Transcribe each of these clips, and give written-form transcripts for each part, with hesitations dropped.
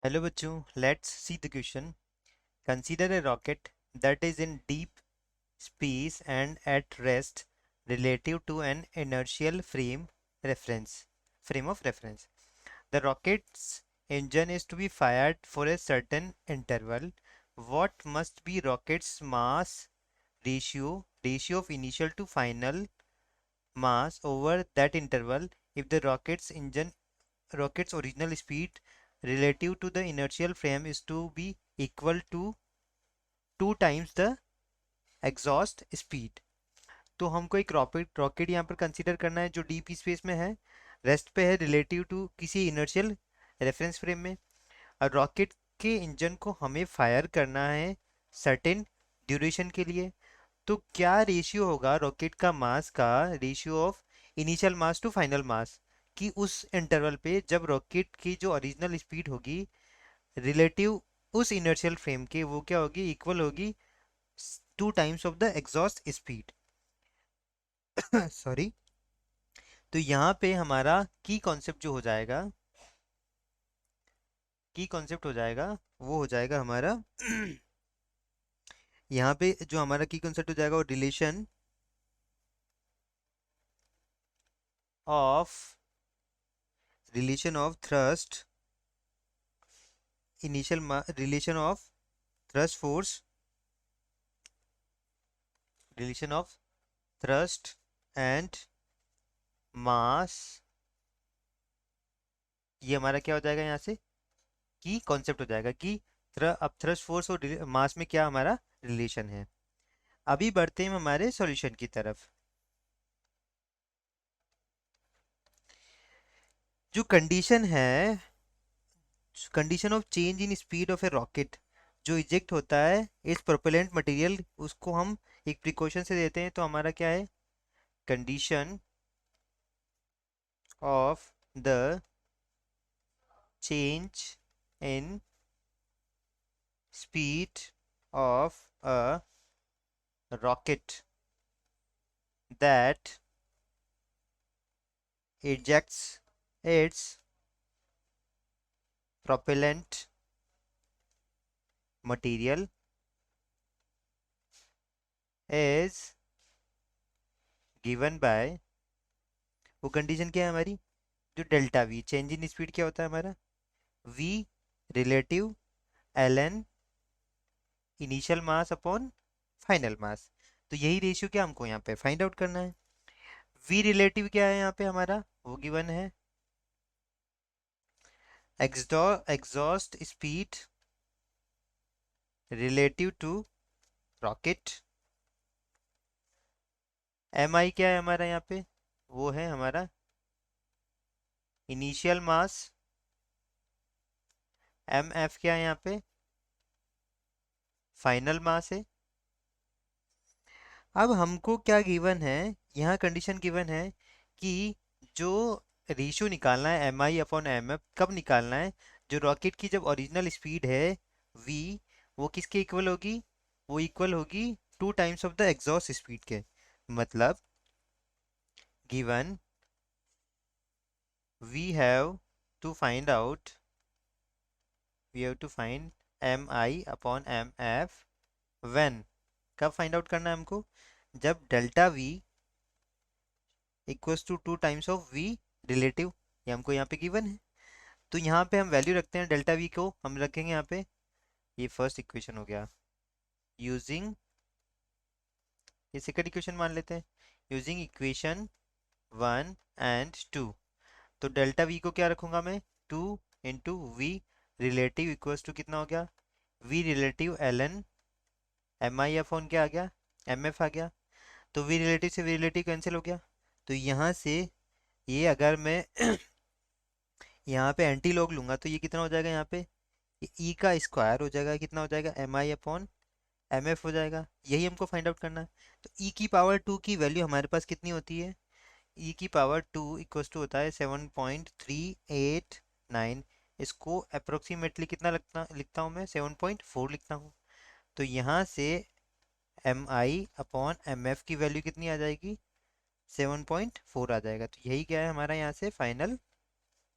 Hello बच्चों, let's see the question. Consider a rocket that is in deep space and at rest relative to an inertial frame of reference. The rocket's engine is to be fired for a certain interval. What must be rocket's mass ratio of initial to final mass over that interval if the rocket's original speed relative to the inertial frame is to be equal to 2 times the exhaust speed. तो हमको एक rocket rocket यहाँ पर consider करना है जो deep space में है, रेस्ट पे है रिलेटिव टू किसी इनर्शियल रेफरेंस फ्रेम में। और रॉकेट के इंजन को हमें फायर करना है सर्टेन ड्यूरेशन के लिए। तो क्या रेशियो होगा रॉकेट का मास का, ratio of initial mass to final mass, कि उस इंटरवल पे जब रॉकेट की जो ओरिजिनल स्पीड होगी रिलेटिव उस इनर्शियल फ्रेम के, वो क्या होगी, इक्वल होगी 2 times of the exhaust speed. Sorry. तो यहाँ पे हमारा की कॉन्सेप्ट जो हो जाएगा, की कॉन्सेप्ट हो जाएगा, वो हो जाएगा हमारा यहाँ पे जो हमारा की कॉन्सेप्ट हो जाएगा वो of relation of thrust relation of thrust force, relation of thrust and mass. ये हमारा क्या हो जाएगा यहाँ से, की कॉन्सेप्ट हो जाएगा कि अब थ्रस्ट फोर्स और मास में क्या हमारा रिलेशन है। अभी बढ़ते हैं हमारे सॉल्यूशन की तरफ। जो कंडीशन है, condition of change in speed of A rocket जो इजेक्ट होता है इस प्रोपेलेंट मटेरियल, उसको हम एक प्रिकॉशन से देते हैं। तो हमारा क्या है, condition of the change in speed of a rocket that ejects its propellant material is given by, वो कंडीशन क्या है हमारी, जो delta V change in speed क्या होता है हमारा, V relative L N initial mass upon final mass. तो यही रेशियो क्या हमको यहाँ पे फाइंड आउट करना है। वी रिलेटिव क्या है यहाँ पे हमारा, वो गिवन है exhaust speed relative to rocket. M I क्या है हमारा यहाँ पे, वो है हमारा इनिशियल मास। एम एफ क्या है यहाँ पे, फाइनल मास है। अब हमको क्या गिवन है, यहाँ कंडीशन गिवन है कि जो रेशियो निकालना है M I upon M F, कब निकालना है, जो रॉकेट की जब ओरिजिनल स्पीड है वी, वो किसके इक्वल होगी, वो इक्वल होगी 2 times of the exhaust speed के। मतलब given we have to find out, we have to find M I upon M F when, कब फाइंड आउट करना है हमको, जब delta V equals to 2 times of V relative. ये हमको यहाँ पे गिवन है। तो यहाँ पे हम वैल्यू रखते हैं डेल्टा वी को, हम रखेंगे यहाँ पे, ये फर्स्ट इक्वेशन हो गया। यूजिंग, ये सेकंड इक्वेशन मान लेते हैं, यूजिंग इक्वेशन 1 and 2। तो डेल्टा वी को क्या रखूंगा मैं, 2 × वी रिलेटिव इक्वल्स टू कितना हो गया, V relative L N M I F on क्या आ गया, एम एफ आ गया। तो वी रिलेटिव से वी रिलेटिव कैंसिल हो गया। तो यहाँ से ये अगर मैं यहाँ पे एंटी लॉग लूंगा तो ये कितना हो जाएगा, यहाँ पे ये ई का स्क्वायर हो जाएगा, कितना हो जाएगा, M I upon M F हो जाएगा। यही हमको फाइंड आउट करना है। तो ई की पावर 2 की वैल्यू हमारे पास कितनी होती है, ई की पावर 2 इक्वल्स टू होता है 7.389। इसको अप्रोक्सीमेटली कितना लिखता हूँ मैं, 7.4 लिखता हूँ। तो यहाँ से M I upon M F की वैल्यू कितनी आ जाएगी, 7.4 आ जाएगा। तो यही क्या है हमारा यहाँ से फाइनल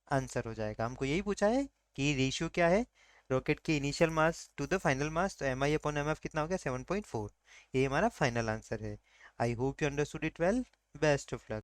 आंसर हो जाएगा। हमको यही पूछा है कि रेशियो क्या है रॉकेट के initial mass to the final mass, तो M I upon M F कितना हो गया 7.4। ये हमारा फाइनल आंसर है। I hope you understood it well. Best of luck.